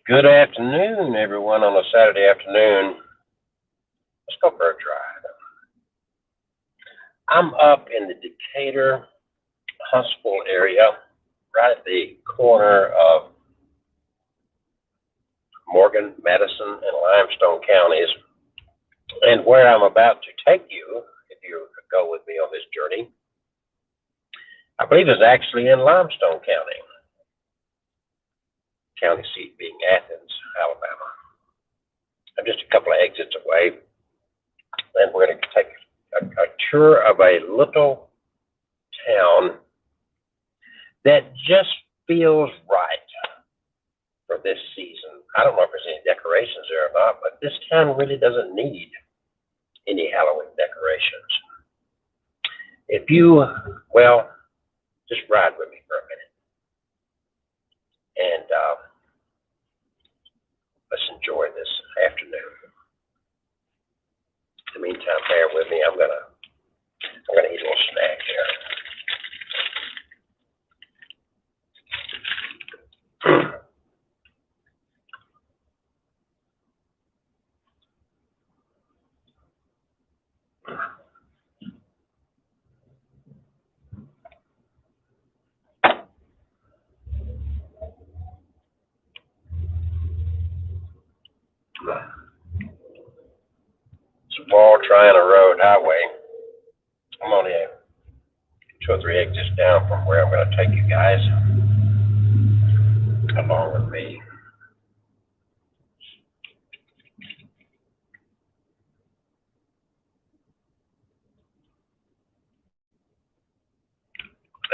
Good afternoon, everyone, on a Saturday afternoon. Let's go for a drive. I'm up in the Decatur, Huntsville area, right at the corner of Morgan, Madison, and Limestone counties. And where I'm about to take you, if you go with me on this journey, I believe is actually in Limestone County. County seat being Athens, Alabama. I'm just a couple of exits away, and we're going to take a tour of a little town that just feels right for this season. I don't know if there's any decorations there or not, but this town really doesn't need any Halloween decorations. If you, well, just ride with me for a minute. And let's enjoy this afternoon. In the meantime, bear with me. I'm gonna eat a little snack here. It's a Wall Triana Road highway. I'm only 2 or 3 exits down from where I'm going to take you guys along with me.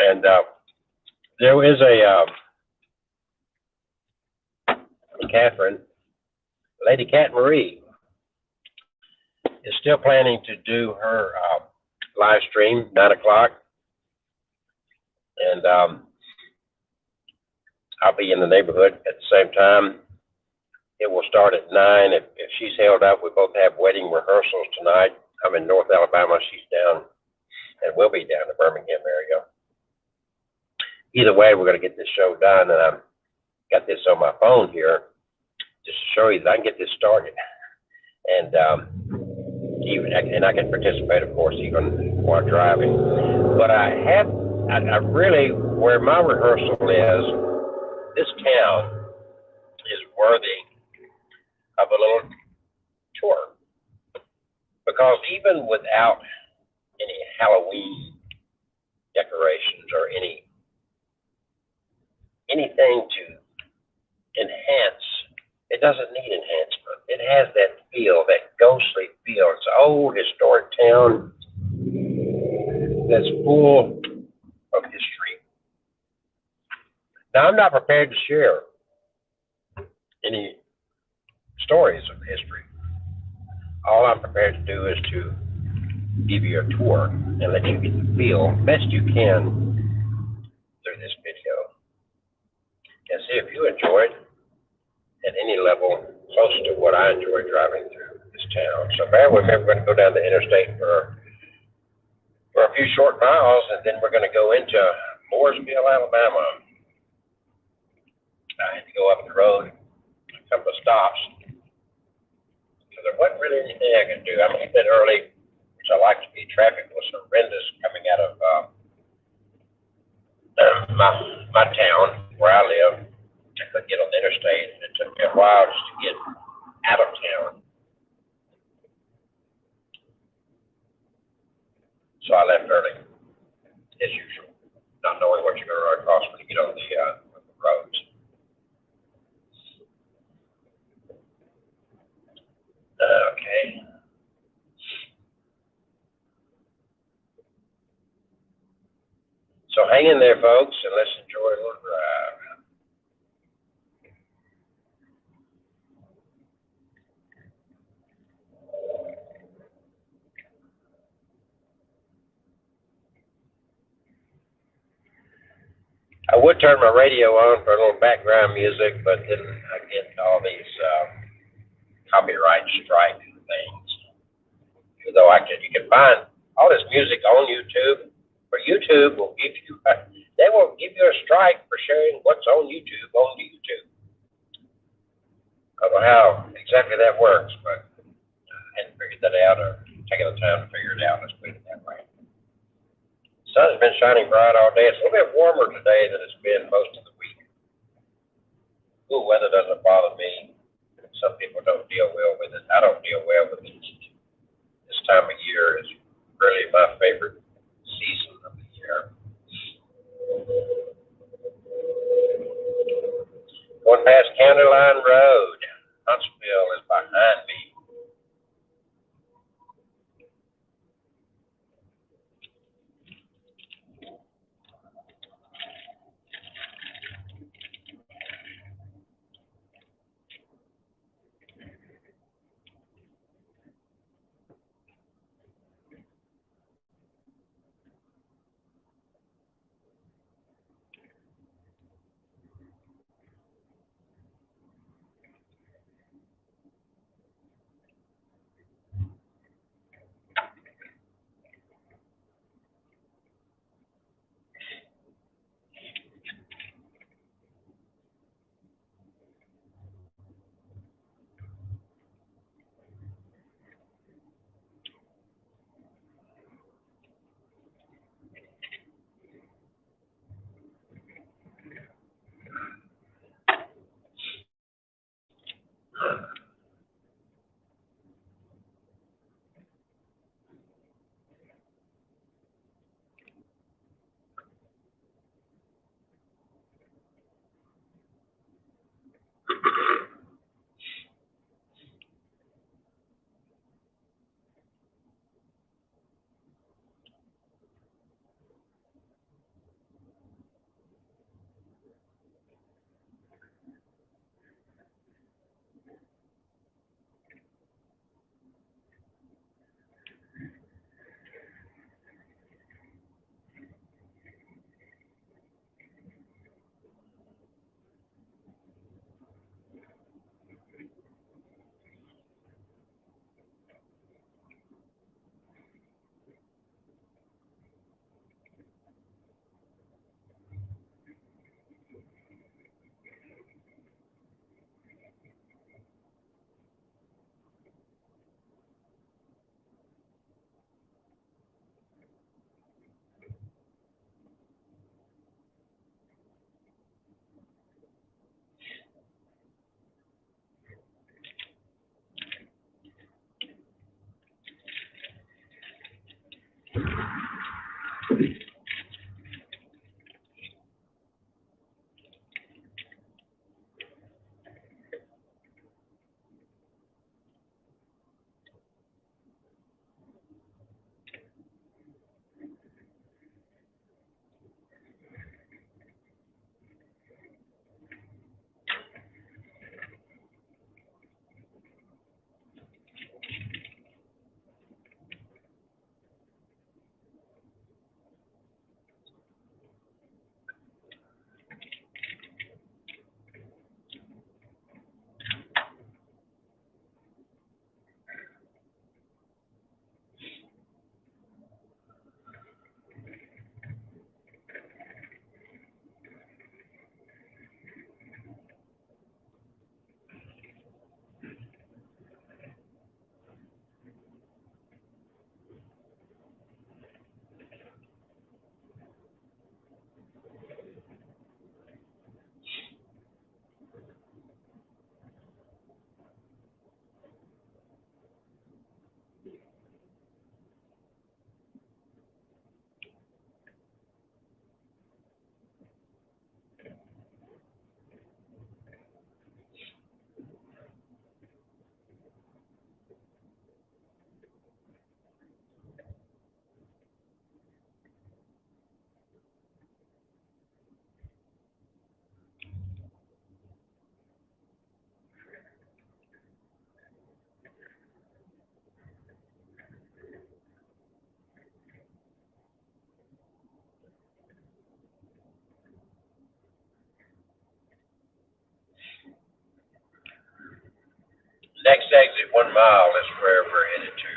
And there is Catherine, Lady Cat Marie, is still planning to do her live stream, 9 o'clock. And I'll be in the neighborhood at the same time. It will start at 9. If she's held up, we both have wedding rehearsals tonight. I'm in North Alabama. She's down, and we'll be down in the Birmingham area. Either way, we're going to get this show done. And I've got this on my phone here just to show you that I can get this started. And I can participate, of course, even while driving. But I really, where my rehearsal is, this town is worthy of a little tour. Because even without any Halloween decorations or anything to enhance, it doesn't need enhancement. It has that feel, that ghostly feel. It's an old historic town that's full of history. Now, I'm not prepared to share any stories of history. All I'm prepared to do is to give you a tour and let you get the feel best you can through this video. And see if you enjoyed at any level close to what I enjoy driving through this town. So bear with me. We're going to go down the interstate for a few short miles, and then we're going to go into Mooresville, Alabama. I had to go up the road a couple of stops because there wasn't really anything I could do. I'm a bit early, which I like to be. Traffic was horrendous coming out of my town where I live. I couldn't get on the interstate, and it took me a while just to get out of town. So I left early, as usual, not knowing what you're going to run across when you get on the roads. Okay. So hang in there, folks, and let's enjoy a little drive. I would turn my radio on for a little background music, but then I get all these copyright strike things. Even though you can find all this music on YouTube, but YouTube will give you, they will give you a strike for sharing what's on YouTube on YouTube. I don't know how exactly that works, but I hadn't figured that out or taken the time to figure it out. Let's put it that way. The sun has been shining bright all day. It's a little bit warmer today than it's been most of the week. Cool weather doesn't bother me. Some people don't deal well with it. I don't deal well with it. This time of year is really my favorite season of the year. Going past County Line Road. Huntsville is behind me. Next exit, 1 mile is where we're headed to.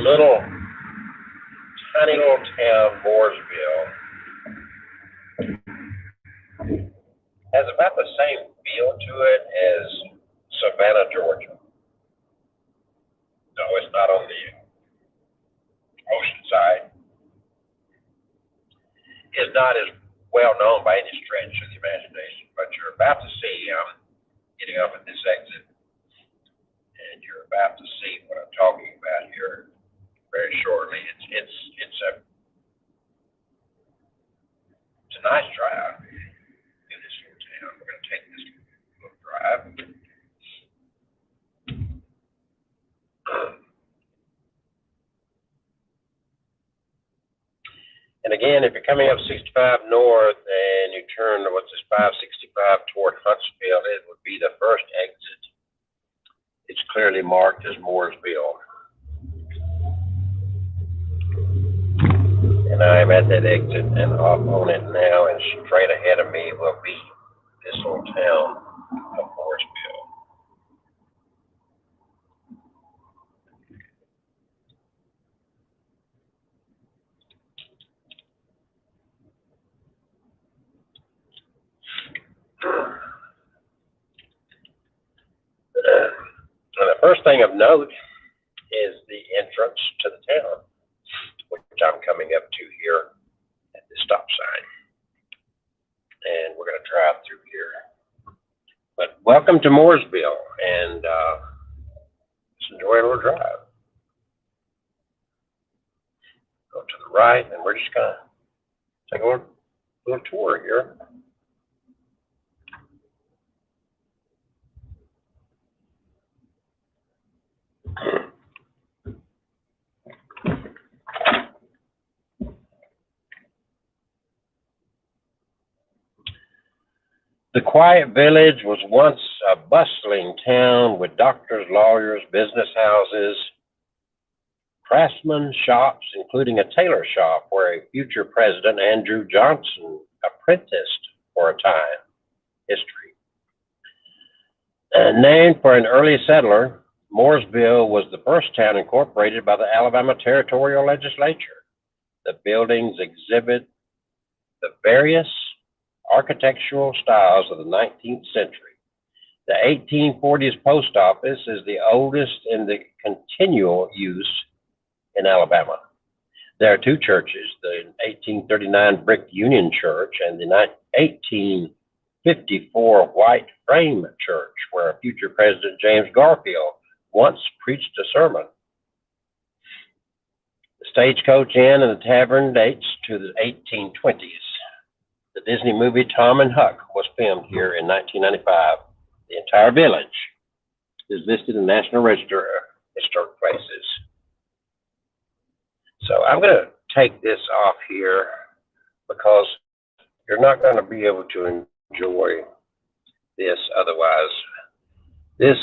little, tiny little town, Mooresville, has about the same feel to it as Savannah, Georgia. No, it's not on the ocean side. It's not as well known by any stretch of the imagination, but you're about to see, getting up at this exit, and you're about to see what I'm talking about here very shortly. It's a nice drive in this little town. We're going to take this little drive. And again, if you're coming up 65 north and you turn to what's this 565 toward Huntsville, it would be the first exit. It's clearly marked as Mooresville. And I am at that exit and off on it now, and straight ahead of me will be this little town of Mooresville. And the first thing of note is the entrance to the town, which I'm coming up to here at the stop sign. And we're going to drive through here. But welcome to Mooresville, and let's enjoy a little drive. Go to the right, and we're just going to take a little tour here. The quiet village was once a bustling town with doctors, lawyers, business houses, craftsmen shops, including a tailor shop where a future president, Andrew Johnson, apprenticed for a time. History. Named for an early settler, Mooresville was the first town incorporated by the Alabama Territorial Legislature. The buildings exhibit the various architectural styles of the 19th century. The 1840s post office is the oldest in the continual use in Alabama. There are two churches, the 1839 Brick Union Church and the 1854 White Frame Church, where future President James Garfield once preached a sermon. The Stagecoach Inn and the tavern dates to the 1820s. The Disney movie Tom and Huck was filmed here in 1995. The entire village is listed in the National Register of Historic Places. So I'm going to take this off here because you're not going to be able to enjoy this otherwise. This,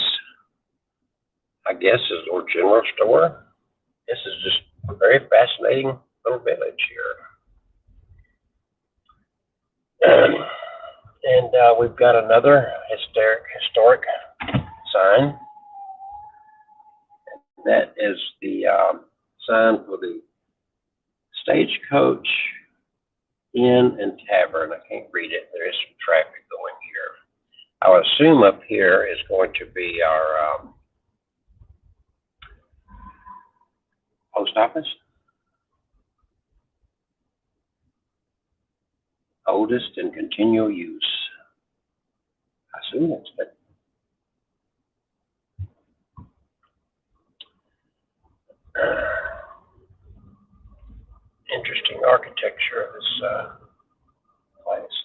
I guess, is a little general store. This is just a very fascinating little village here. And we've got another historic sign. That is the sign for the Stagecoach Inn and Tavern. I can't read it. There is some traffic going here. I'll assume up here is going to be our post office. Oldest in continual use. I assume that's it. Interesting architecture of this place.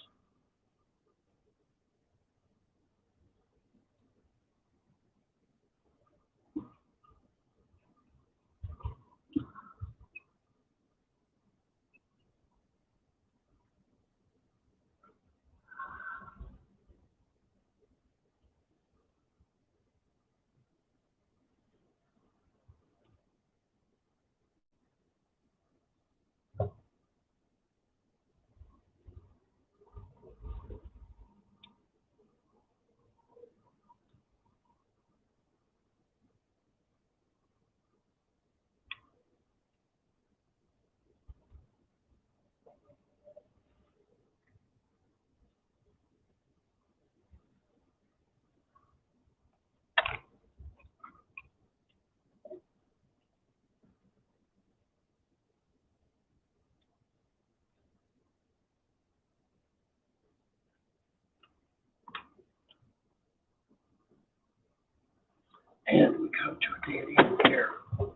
And we come to a dead end here. So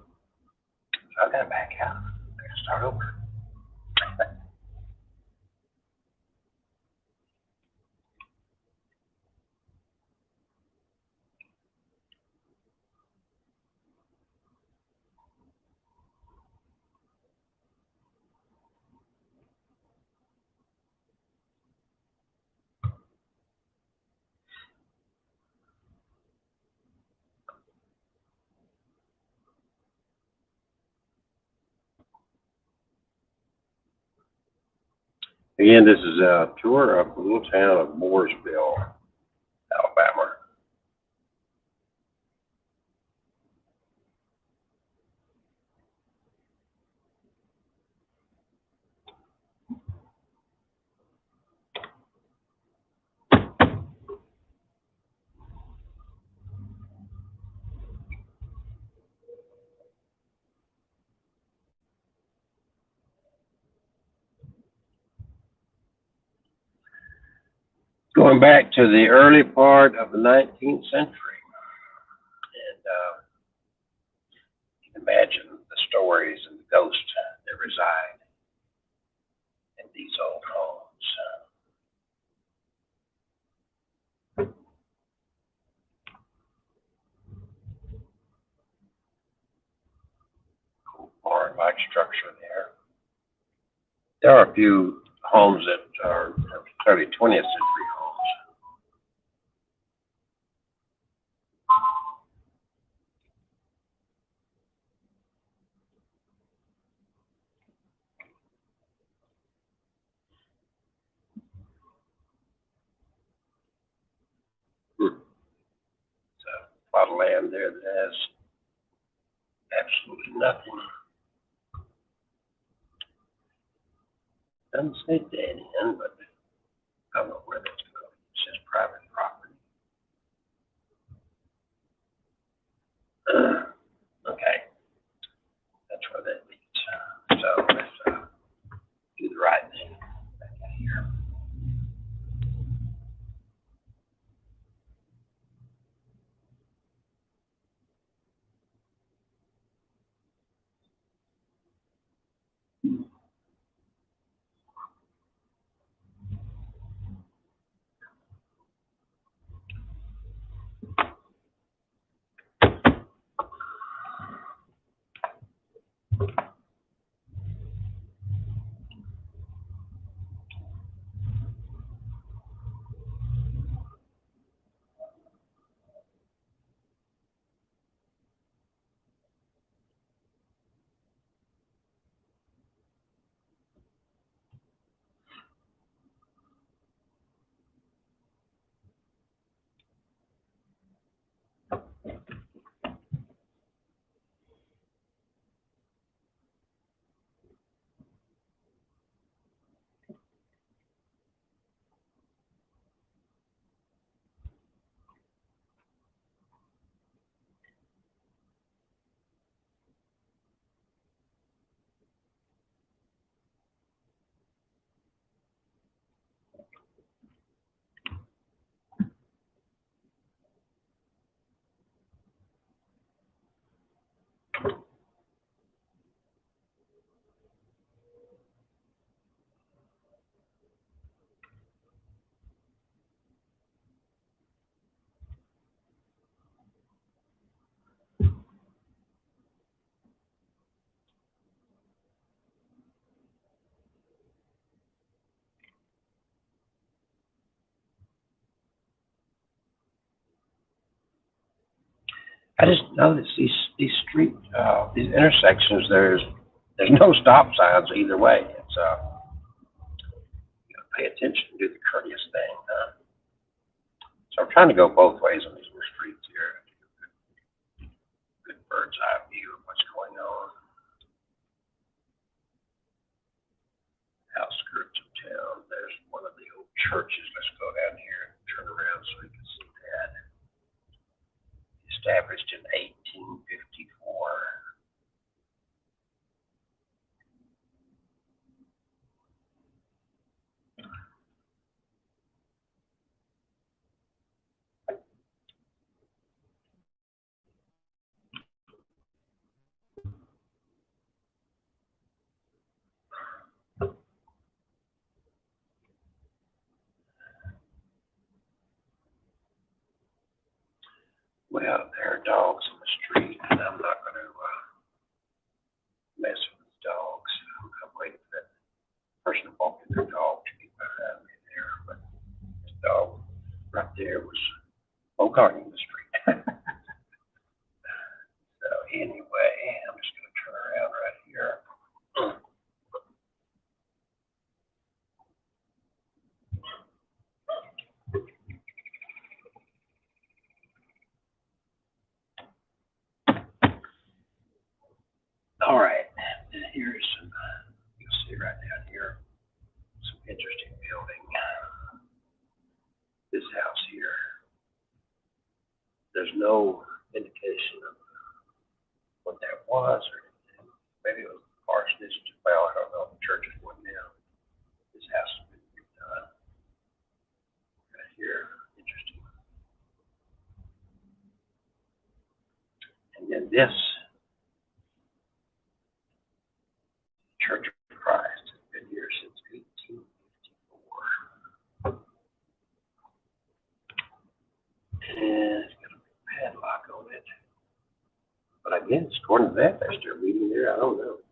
I gotta back out. I gotta start over. Again, this is a tour of the little town of Mooresville, Alabama. Going back to the early part of the 19th century, and you can imagine the stories and the ghosts that reside in these old homes. Barn-like structure there. There are a few homes that are early 20th century homes. So, a lot of land there that has absolutely nothing. Doesn't say dead end, but I don't know where that's going. It says private property. Okay, that's where that leads. So let's do the right thing. Back out here. I just noticed these these intersections. There's no stop signs either way. It's you know, pay attention, do the courteous thing. So I'm trying to go both ways on these little streets here. Good bird's eye view of what's going on. Outskirts of town. There's one of the old churches. Let's go down here and turn around so we can see that. Established in 1854. was folk art industry. So anyway, I'm just going to turn around right here. All right, and here's some, you'll see right down here, some interesting building. This house here, there's no indication of what that was or anything. Maybe it was parsonage. Well, I don't know. The church is one now. This house has been redone. Right here, interesting. And then this Church of Christ has been here since 1854. And it's got a padlock on it. But I guess, according to that, they're still reading there. I don't know.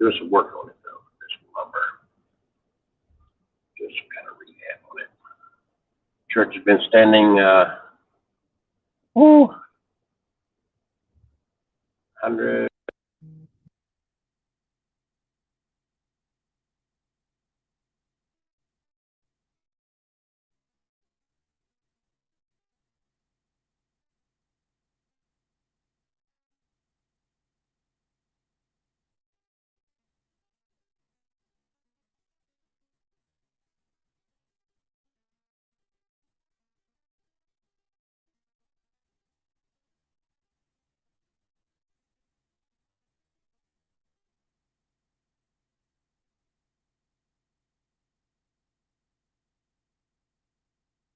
Doing some work on it, though. There's some lumber. Doing some kind of rehab on it. Church has been standing, 100.